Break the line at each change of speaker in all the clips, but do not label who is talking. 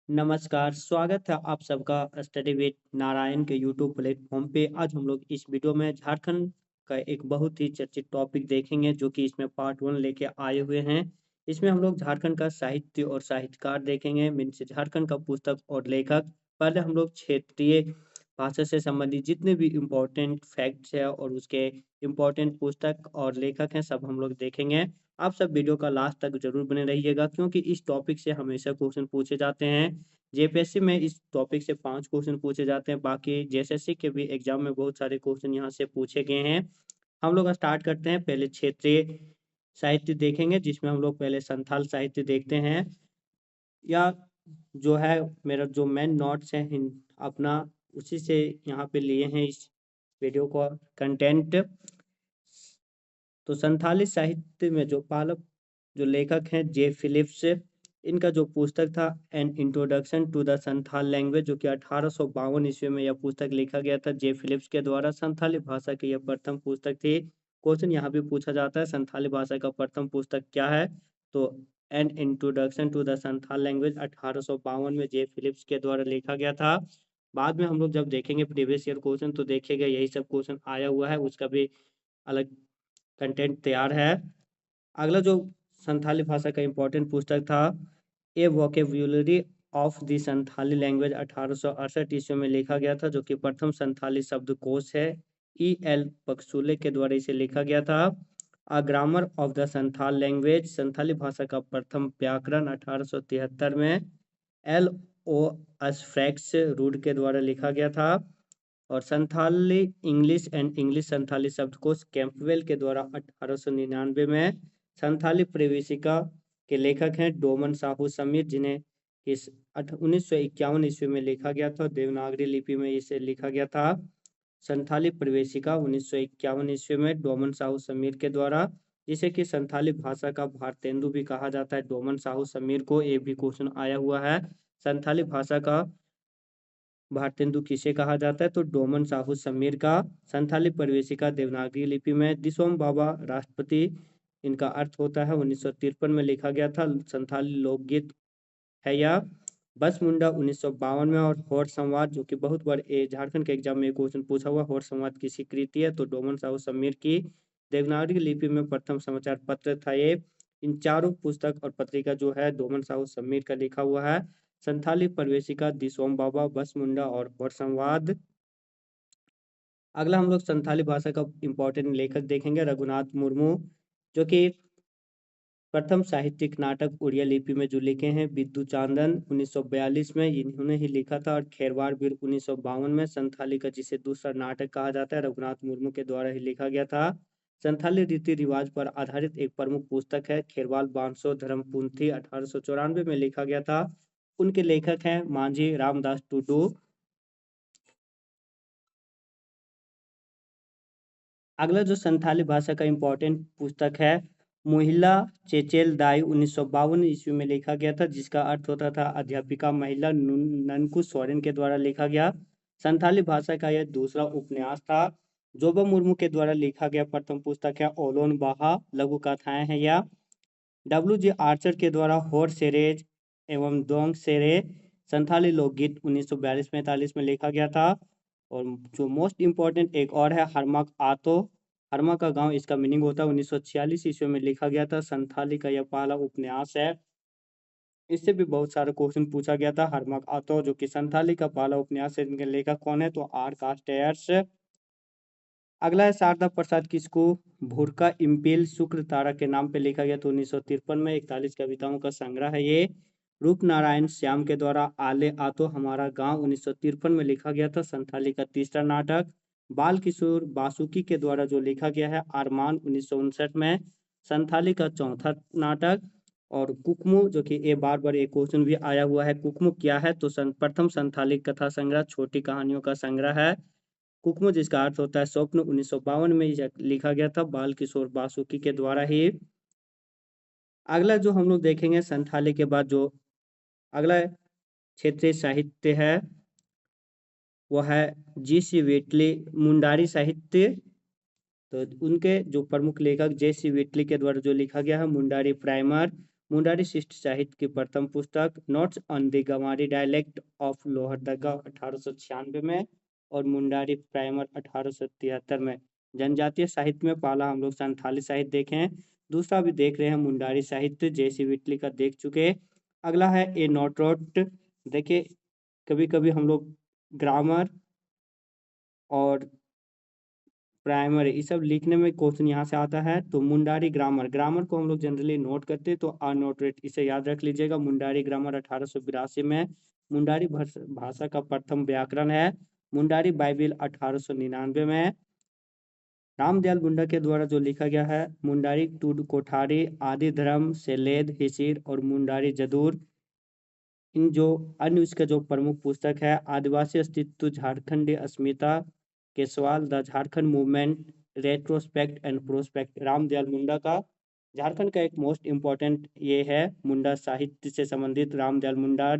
नमस्कार, स्वागत है आप सबका स्टडी विद नारायण के यूट्यूब प्लेटफॉर्म पे। आज हम लोग इस वीडियो में झारखंड का एक बहुत ही चर्चित टॉपिक देखेंगे जो कि इसमें पार्ट 1 लेके आए हुए हैं। इसमें हम लोग झारखंड का साहित्य और साहित्यकार देखेंगे, मीन्स झारखंड का पुस्तक और लेखक। पहले हम लोग क्षेत्रीय भाषा से संबंधित जितने भी इम्पोर्टेंट फैक्ट्स है और उसके इम्पोर्टेंट पुस्तक और लेखक हैं सब हम लोग देखेंगे। आप सब वीडियो का लास्ट तक जरूर बने रहिएगा क्योंकि इस टॉपिक से हमेशा क्वेश्चन पूछे जाते हैं। जेपीएससी में इस टॉपिक से 5 क्वेश्चन पूछे जाते हैं, बाकी जेएसएससी के भी एग्जाम में बहुत सारे क्वेश्चन यहाँ से पूछे गए हैं। हम लोग स्टार्ट करते हैं, पहले क्षेत्रीय साहित्य देखेंगे जिसमें हम लोग पहले संथाल साहित्य देखते हैं। या जो है मेरा जो मेन नोट्स है अपना उसी से यहाँ पे लिए हैं इस वीडियो को कंटेंट। तो संथाली साहित्य में जो पालक जो लेखक हैं जे फिलिप्स, इनका जो पुस्तक था an introduction to the Santhal language, जो कि 1852 ईस्वी में यह पुस्तक लिखा गया था जे फिलिप्स के द्वारा। संथाली भाषा की यह प्रथम पुस्तक थी। क्वेश्चन यहाँ भी पूछा जाता है संथाली भाषा का प्रथम पुस्तक क्या है, तो an introduction to the Santhal language 1852 में जे फिलिप्स के द्वारा लिखा गया था। बाद में हम लोग जब देखेंगे प्रीवियस ईयर क्वेश्चन तो देखेंगे यही सब क्वेश्चन आया हुआ है, उसका भी अलग कंटेंट तैयार है। अगला जो संथाली भाषा का इम्पोर्टेंट पुस्तक था ए वोकेब्युलरी ऑफ द संथाली लैंग्वेज 1868 ईस्वी में लिखा गया था, जो कि प्रथम संथाली शब्दकोश है। ई एल पक्सुले के द्वारा इसे लिखा गया था। A grammar of the Santhal language, Santhali भाषा का प्रथम व्याकरण 1873 में एल ओ अस्फ्रैक्स रूड के द्वारा लिखा गया था। और Santhali English and English Santhali शब्दकोश कैंपवेल के द्वारा 1899 में। संथाली प्रवेशिका के लेखक हैं डोमन साहू समीर, जिन्हें इस 1951 ईस्वी में लिखा गया था, देवनागरी लिपि में इसे लिखा गया था। संथाली प्रवेशिका 1951 ईस्वी में डोमन साहू समीर के द्वारा, जिसे कि संथाली भाषा का भारतेंदु भी कहा जाता है डोमन साहू समीर को। एक भी क्वेश्चन आया हुआ है, संथाली भाषा का भारतेंदु किसे कहा जाता है, तो डोमन साहू समीर का। संथाली प्रवेशिका देवनागरी लिपि में दिसोम बाबा राष्ट्रपति इनका अर्थ होता है 1953 में लिखा गया था। संथाली लोकगीत है या बस मुंडा 1952 में। और होड़ संवाद, जो कि बहुत बार झारखंड के एग्जाम में क्वेश्चन पूछा हुआ, होड़ संवाद किसी कृति है, तो डोमन साहू समीर की। देवनागरी लिपि में प्रथम समाचार पत्र था ये। इन चारों पुस्तक और पत्रिका जो है डोमन साहू समीर का लिखा हुआ है। संथाली प्रवेशिका दिसोम बाबा, बस मुंडा और होड़ संवाद। अगला हम लोग संथाली भाषा का इम्पोर्टेंट लेखक देखेंगे रघुनाथ मुर्मू, जो कि प्रथम साहित्यिक नाटक उड़िया लिपि में जो लिखे हैं। बिद्दू चांदन 1942 में इन्होंने ही लिखा था। और खेरवाड़ बीर 1952 में। संथाली का जिसे दूसरा नाटक कहा जाता है रघुनाथ मुर्मू के द्वारा ही लिखा गया था। संथाली रीति रिवाज पर आधारित एक प्रमुख पुस्तक है खेरवाल बांसो धर्मपुंथी 1894 में लिखा गया था। उनके लेखक हैं मांझी रामदास टुडू। अगला जो संथाली भाषा का इम्पोर्टेंट पुस्तक है महिला चेचेल दाई 1952 ईस्वी में लिखा गया था, जिसका अर्थ होता था अध्यापिका महिला ननकू सोरेन के द्वारा लिखा गया। संथाली भाषा का यह दूसरा उपन्यास था। जोबा मुर्मू के द्वारा लिखा गया प्रथम पुस्तक है ओलोन बाहा लघु कथाएं हैं या। डब्ल्यू जी आर्चर के द्वारा होर सेरेज एवं दोंग सेरे संथाली लोकगीत 1942-45 में लिखा गया था। और जो मोस्ट इम्पोर्टेंट एक और है हरमक आतो, हरमा का गांव इसका मीनिंग होता है 1946 ईस्वी में लिखा गया था। संथाली का यह पहला उपन्यास है। इससे भी बहुत सारे क्वेश्चन पूछा गया था। हरमक आतो जो कि संथाली का पहला उपन्यास है, इनके लेखक कौन है, तो आर कास्टेयर्स। अगला है शारदा प्रसाद किसको भूरका इम्पेल शुक्र तारा के नाम पे लिखा गया, तो 1953 में। 41 कविताओं का संग्रह है ये। रूप नारायण श्याम के द्वारा आले आतो हमारा गांव 1953 में लिखा गया था, संथाली का तीसरा नाटक। बाल किशोर बासुकी के द्वारा जो लिखा गया है आरमान 1959 में, संथाली का चौथा नाटक। और कुकमू, जो कि ये बार बार एक क्वेश्चन भी आया हुआ है, कुकमू क्या है, तो प्रथम संथाली कथा संग्रह छोटी कहानियों का संग्रह है। कुकमू जिसका अर्थ होता है स्वप्न 1952 में यह लिखा गया था बाल किशोर बासुकी के द्वारा ही। अगला जो हम लोग देखेंगे संथाली के बाद जो अगला क्षेत्रीय साहित्य है वो है जी सी वेटली मुंडारी साहित्य। तो उनके जो प्रमुख लेखक जे सी वेटली के द्वारा जो लिखा गया है मुंडारी प्राइमर। मुंडारी शिष्ट साहित्य की प्रथम पुस्तक notes on the Ganwari dialect of Lohardaga 1896 में, और मुंडारी प्राइमर 1873 में। जनजातीय साहित्य में पहला हम लोग संथाली साहित्य देखे हैं, दूसरा भी देख रहे हैं मुंडारी साहित्य, जेसी विटली का देख चुके। अगला है ए नोट रोट। देखिए कभी कभी हम लोग ग्रामर और प्राइमरी ये सब लिखने में क्वेश्चन यहाँ से आता है। तो मुंडारी ग्रामर, ग्रामर को हम लोग जनरली नोट करते हैं, तो आ नोट रेट इसे याद रख लीजिएगा। मुंडारी ग्रामर 1882 में। मुंडारी भाषा का प्रथम व्याकरण है। मुंडारी बाइबिल 1899 में। रामदयाल मुंडा के द्वारा जो लिखा गया है मुंडारी टूड कोठारी आदि धर्म से लेद हिसीर और मुंडारी जदूर, इन जो अन्य इसका जो प्रमुख पुस्तक है आदिवासी अस्तित्व झारखंडी अस्मिता के सवाल, the Jharkhand movement retrospect and prospect, Ramdayal Munda का। झारखंड का एक मोस्ट इम्पोर्टेंट ये है मुंडा साहित्य से संबंधित रामदयाल मुंडा।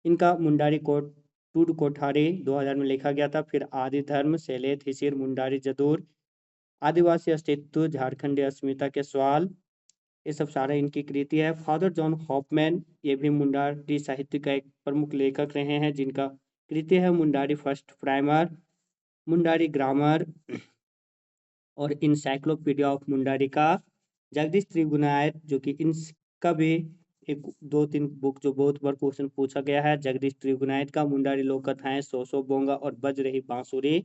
इनका मुंडारी कोट टूड कोठारी 2000 में लिखा गया था। फिर आदि धर्म सेलेत हिसिर मुंडारी जदूर, आदिवासी अस्तित्व झारखंडी अस्मिता के सवाल, ये सब सारा इनकी कृति है। फादर जॉन हॉपमैन ये भी मुंडारी साहित्य का एक प्रमुख लेखक रहे हैं, जिनका कृति है Mundari first primer, Mundari grammar और इंसाइक्लोपीडिया ऑफ मुंडारी का। जगदीश त्रिगुणायत जो कि इनका भी एक 2-3 बुक जो बहुत बार क्वेश्चन पूछा गया है, जगदीश त्रिगुणायत का मुंडारी लोक कथाएं, सो बोंगा और बज रही बांसुरी।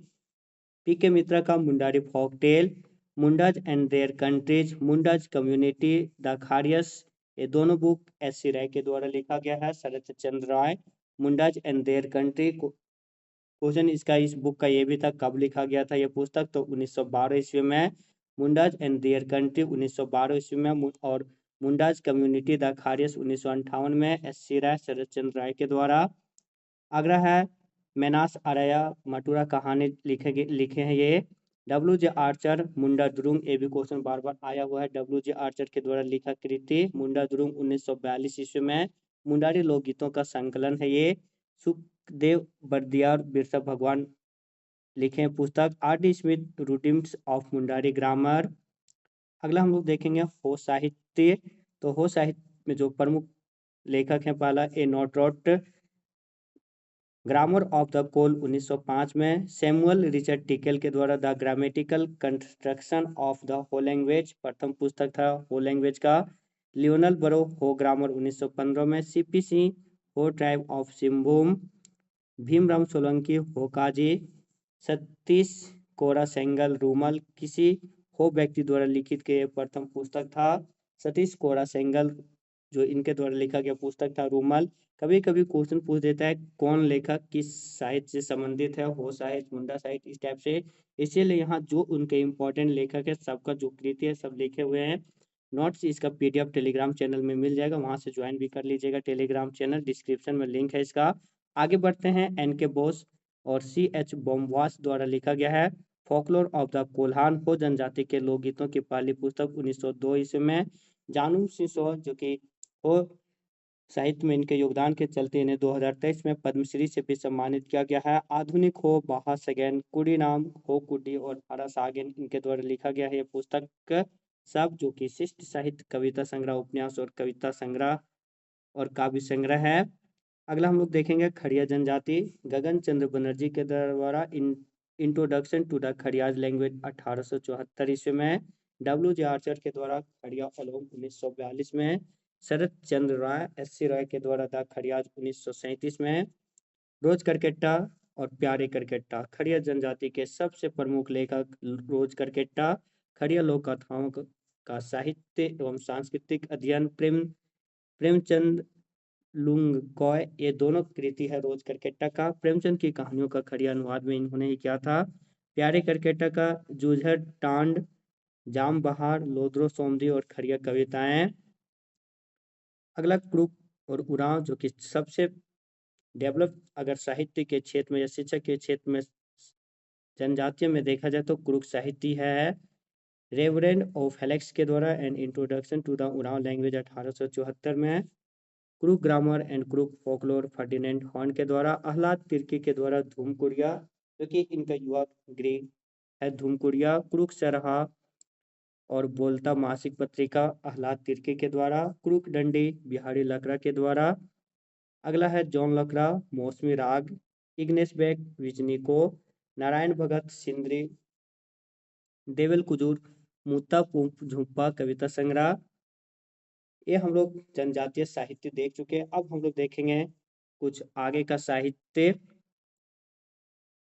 पीके मित्रा का Mundari folk tale, Mundas and their countries, Mundas community, the Kharias, ये दोनों बुक एस.सी. राय के द्वारा लिखा गया है। शरत चंद्र राय, Mundas and their country. Question इसका इस बुक का ये भी था कब लिखा गया था ये पुस्तक, तो 1912 ईस्वी में। मुंडाज एंड देयर कंट्री 1912 ईस्वी में, और मुंडाज कम्युनिटी द खारियस 1958 में, एस.सी. राय शरत चंद्र राय के द्वारा। अगला है मेनास आर्या मटुरा कहानी लिखे हैं ये डब्ल्यू.जे. आर्चर, मुंडा दुरुंग, ये भी क्वेश्चन बार बार आया हुआ है। डब्ल्यू.जे. आर्चर के द्वारा लिखा कृति मुंडा दुरुंग 1942 ईस्वी में। मुंडारी लोकगीतों का संकलन है ये। सुखदेव बर्दियार बिरसा भगवान लिखे हैं पुस्तक। R D Smith rudiments of Mundari grammar. अगला हम लोग देखेंगे हो साहित्य। तो हो साहित्य में जो प्रमुख लेखक हैं, पहला A Nottrott, grammar of the Kol 1905 में। सैमुअल रिचर्ड टिकेल के द्वारा the grammatical construction of the Ho language, प्रथम पुस्तक था हो लैंग्वेज का। लियोनल बरो हो ग्रामर 1915 में। सीपी सिंह हो ट्राइब ऑफ सिम्भूम, भीमराव सोलंकी हो काजी, सतीश कोरा सेंगल रूमल, किसी हो व्यक्ति द्वारा लिखित के प्रथम पुस्तक था। सतीश कोरा सेंगल जो इनके द्वारा लिखा गया पुस्तक था रूमल। कभी कभी क्वेश्चन पूछ देता है कौन लेखक किस साहित्य से संबंधित है, हो साहित्य मुंडा साहित्य इस टाइप से, इसीलिए यहाँ जो उनके इम्पोर्टेंट लेखक है सबका जो कृति है सब लिखे हुए हैं। नोट्स इसका पीडीएफ टेलीग्राम चैनल में मिल जाएगा, वहां से ज्वाइन भी कर लीजिएगा टेलीग्राम चैनल, डिस्क्रिप्शन में लिंक है इसका। आगे बढ़ते हैं। एन के बोस और सी एच बोमवास द्वारा लिखा गया है फोकलोर ऑफ द कोल्हान हो जनजाति के लोकगीतों की पहली पुस्तक 1902 ईस्वी में। जानू सिंह सोह जो कि हो साहित्य में इनके योगदान के चलते इन्हें 2023 में पद्मश्री से भी सम्मानित किया गया है। आधुनिक हो बाहा सगेन, कुड़ी नाम हो कुडी और हरा सागेन, इनके द्वारा लिखा गया है ये पुस्तक सब, जो कि शिष्ट साहित्य, कविता संग्रह, उपन्यास और कविता संग्रह और काव्य संग्रह है। अगला हम लोग देखेंगे खड़िया जनजाति, गगन चंद्र बनर्जी के द्वारा इंट्रोडक्शन टू द खड़ियाज लैंग्वेज 1874 ईस्वी में। डब्ल्यू.जे. आर्चर के द्वारा खड़िया अलोम 1942 में। शरत चंद्र राय एस.सी. राय के द्वारा द खड़ियाज 1937 में। रोज करकेट्टा और प्यारे करकेट्टा, खड़िया जनजाति के सबसे प्रमुख लेखक रोज करकेट्टा। खड़िया लोक कथाओं का साहित्य एवं सांस्कृतिक अध्ययन प्रेमचंद लुंगकॉय, ये दोनों कृति है रोज करकेट्टा का। प्रेमचंद की कहानियों का खड़िया अनुवाद में इन्होंने ही किया था। प्यारे करकेट्टा का जूझर टांड, जाम बहार, लोद्रो सोमदी और खड़िया कविताएं। अगला क्रुक और उरांव जो कि सबसे डेवलप अगर साहित्य के क्षेत्र में या शिक्षा के क्षेत्र में जनजातियों में देखा जाए तो क्रुक साहित्य है। रेवरेंड ऑफ हेलेक्स के द्वारा an introduction to the Oraon language 1874 में। Kurukh grammar and Kurukh folklore Ferdinand Hahn के द्वारा। आह्लाद तिर्की के द्वारा धूमकुड़िया जो कि इनका युवा गृह है धूमकुड़िया। क्रुक सरहा और बोलता मासिक पत्रिका आह्लाद तिर्की के द्वारा, क्रूक डंडी बिहारी लकड़ा के द्वारा। अगला है जॉन लकड़ा मौसमी राग, इग्नेस बेक विजनिको, नारायण भगत सिंद्री, देवेल कुजूर मुत्ता झुम्पा कविता संग्रह। ये हम लोग जनजातीय साहित्य देख चुके हैं। अब हम लोग देखेंगे कुछ आगे का साहित्य।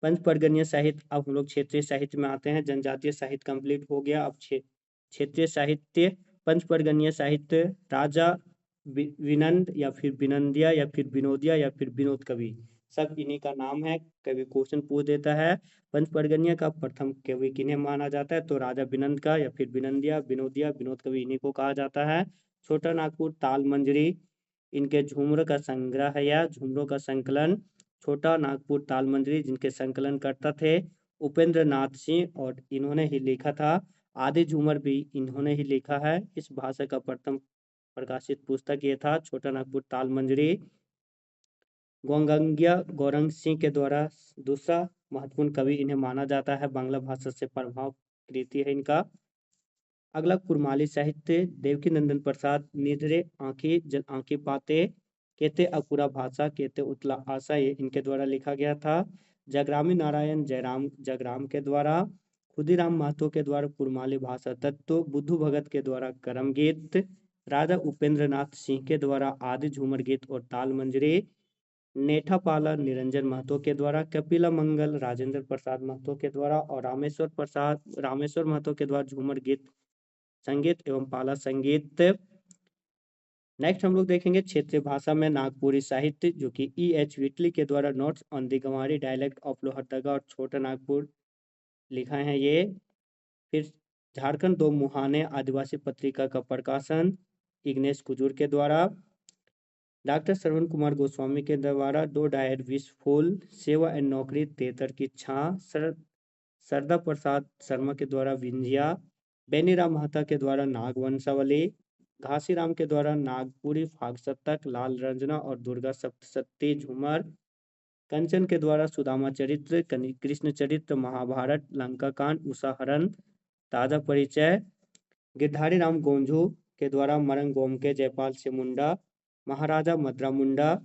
पंचपर्गनीय साहित्य। अब हम लोग क्षेत्रीय साहित्य में आते हैं। जनजातीय साहित्य कंप्लीट हो गया। अब क्षेत्रीय साहित्य। पंचपर्गनीय साहित्य राजा विनंद या फिर विनंदिया या फिर विनोदिया या फिर विनोद कवि, सब इन्हीं का नाम है। कवि क्वेश्चन पूछ देता है पंचपर्गनीय का प्रथम कवि किन्हें माना जाता है, तो राजा विनंद का या फिर विनंदिया विनोदिया विनोद कवि इन्हीं को कहा जाता है। छोटा नागपुर ताल मंजरी, इनके झूमर का संग्रह है या झूमरों का संकलन। छोटा नागपुर ताल मंजरी जिनके संकलन करता थे उपेंद्र नाथ सिंह, और इन्होंने ही लिखा था। आदि झूमर भी इन्होंने ही लिखा है। इस भाषा का प्रथम प्रकाशित पुस्तक ये था छोटा नागपुर ताल मंजरी। गोंगंगिया गौरंग सिंह के द्वारा दूसरा महत्वपूर्ण कवि इन्हें माना जाता है। बांग्ला भाषा से प्रभाव कृति है इनका। अगला कुरमाली साहित्य देवकी नंदन प्रसाद, निधरे आंखी जल आंखी पाते, केते अकुरा भाषा केते उतला आशा, ये इनके द्वारा लिखा गया था। जगरामी नारायण जयराम जगराम के द्वारा, खुदीराम महतो के द्वारा कुरमाली भाषा तत्व, बुद्धू भगत के द्वारा करम गीत, राजा उपेंद्र नाथ सिंह के द्वारा आदि झूमर गीत और ताल मंजरी, नेठापाला निरंजन महतो के द्वारा, कपिला मंगल राजेंद्र प्रसाद महतो के द्वारा, और रामेश्वर महतो के द्वारा झूमर गीत संगीत एवं पाला संगीत। नेक्स्ट हम लोग देखेंगे क्षेत्रीय भाषा में नागपुरी साहित्य, जो कि E.H. विटली के द्वारा notes on the Ganwari dialect of Lohardaga और छोटा नागपुर लिखा है ये। फिर झारखंड दो मुहाने आदिवासी पत्रिका का प्रकाशन इग्नेस कुजूर के द्वारा। डॉक्टर श्रवण कुमार गोस्वामी के द्वारा दो डायर विश फूल, सेवा एंड नौकरी, तेतर की छां, सरदा प्रसाद शर्मा के द्वारा विंजिया, बेनीराम महता के द्वारा नाग वंशावली, घासीराम के द्वारा नागपुरी फाग सप्तक, लाल रंजना और दुर्गा सप्तशती झूमर, कंचन के द्वारा सुदामा चरित्र, कृष्ण चरित्र, महाभारत, लंका कांड, उषाहरण, ताजा परिचय, गिरधारी राम गोंझू के द्वारा मरंग गोम के जयपाल से मुंडा, महाराजा मद्रा मुंडा,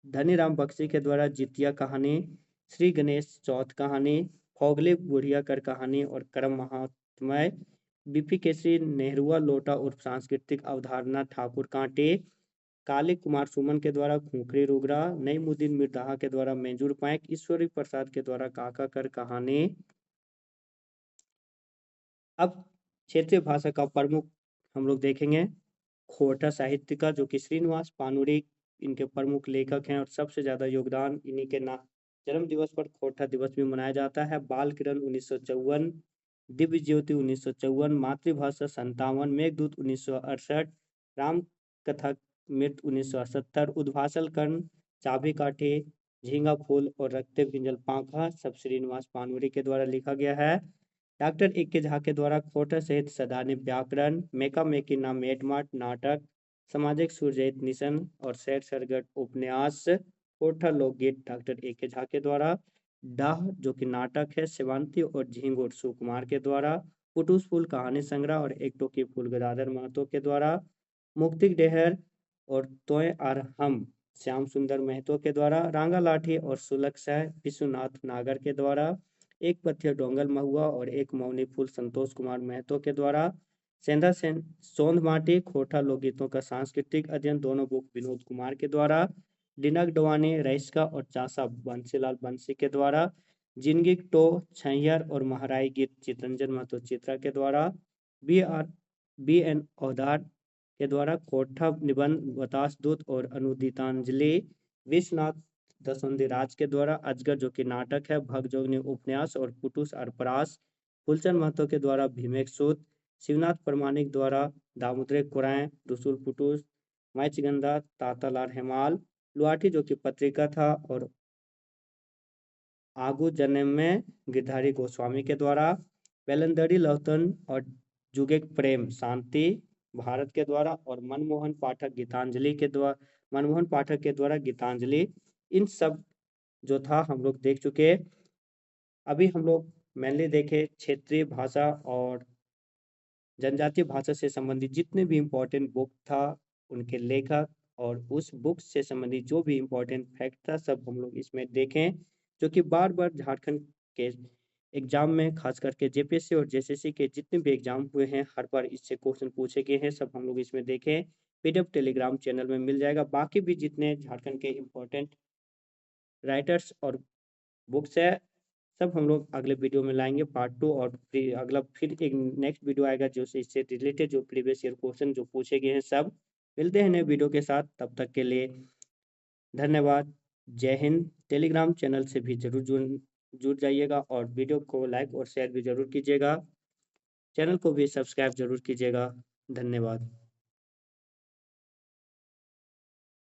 धनीराम बख्शी के द्वारा जितिया कहानी, श्री गणेश चौथ कहानी, फोगली बुढ़िया कर कहानी और करम महात्मय, बीपी केसरी नेहरूआ लोटा उर्फ सांस्कृतिक अवधारणा ठाकुर कांटे, काली कुमार सुमन के द्वारा खूंखरी रुगरा, नईमुद्दीन मिर्दाहा के द्वारा मेंजूर पैक, ईश्वरी प्रसाद के द्वारा काका कर कहानी। अब क्षेत्रीय भाषा का प्रमुख हम लोग देखेंगे खोरठा साहित्य का, जो कि श्रीनिवास पानुरी इनके प्रमुख लेखक हैं और सबसे ज्यादा योगदान इन्हीं के ना जन्म दिवस पर खोरठा दिवस भी मनाया जाता है। बाल किरण 1954, दिव्य ज्योति 1954, मातृभाषा 57, मेघदूत 1968, राम कथा मृत 1978, उद्भासल कर्ण, चाबी काठे, झींगा फूल और रक्ते भिंजल पांखा सब श्रीनिवास पानुरी के द्वारा लिखा गया है। Doctor A K. झा के द्वारा खोटा सहित सदाने व्याकरण, मेका मेकी नाम मेटमाट नाटक, सामाजिक सूर्यजित निशन और सैर सरगट उपन्यास, खोटा लोकगीत डॉक्टर ए.के. झा के द्वारा, डाह जो कि नाटक है शिवांती और झिंगुर सुकुमार के द्वारा, पुटूस फूल कहानी संग्रह और एक टोकी फूल गदाधर महतो के द्वारा, मुक्तिक डेहर और तोय आर हम श्याम सुंदर महतो के द्वारा, रांगा लाठी और सुलक्षय विश्वनाथ नागर के द्वारा, एक पथ्य डोंगल महुआ और एक मौनी फूल संतोष कुमार महतो के द्वारा, सेंधा सोंध माटी खोटा लोकगीतों का सांस्कृतिक अध्ययन दोनों बुक विनोद कुमार के द्वारा, डिनक डवानी रईसका और चासा बंसीलाल बंसी के द्वारा, जिंदगी टो छैयर और महाराई गीत चितरंजन महतो चित्रा के द्वारा, बी एन औधार के द्वारा कोठा निबंध बतास दूत और अनुदितांजलि, विश्वनाथ दसौंधी राज के द्वारा अजगर जो कि नाटक है, भगजोगनी उपन्यास और पुटुस अरपरास, फुलचंद महतो के द्वारा भीमेक सूत, शिवनाथ प्रमाणिक द्वारा दामोदर कुराएं, रसुल पुटुस, मैचगंधा तातालार हेमाल, लुआठी जो कि पत्रिका था, और आगू जन्म में गिरधारी गोस्वामी के द्वारा, वेलंदरी लौतन और जुगे प्रेम शांति भारत के द्वारा, और मनमोहन पाठक के द्वारा गीतांजलि। इन सब जो था हम लोग देख चुके। अभी हम लोग मेनली देखे क्षेत्रीय भाषा और जनजातीय भाषा से संबंधित जितने भी इम्पोर्टेंट बुक था, उनके लेखक और उस बुक से संबंधित जो भी इम्पोर्टेंट फैक्ट था, सब हम लोग इसमें देखें, जो कि बार-बार झारखंड के एग्ज़ाम में खास करके जेपीएससी और जेएसएससी के जितने भी एग्ज़ाम हुए हैं, हर बार इससे क्वेश्चन पूछे गए हैं, सब हम लोग इसमें देखें। पीडीएफ टेलीग्राम चैनल में मिल जाएगा। बाकी भी जितने झारखंड के इम्पोर्टेंट राइटर्स और बुक्स है, सब हम लोग अगले वीडियो में लाएँगे पार्ट 2 और फिर अगला फिर एक नेक्स्ट वीडियो आएगा जो इससे रिलेटेड जो प्रीवियस ईयर क्वेश्चन जो पूछे गए हैं सब। मिलते हैं नए वीडियो के साथ, तब तक के लिए धन्यवाद। जय हिंद। टेलीग्राम चैनल से भी ज़रूर जुड़ जाइएगा और वीडियो को लाइक और शेयर भी ज़रूर कीजिएगा। चैनल को भी सब्सक्राइब ज़रूर कीजिएगा। धन्यवाद।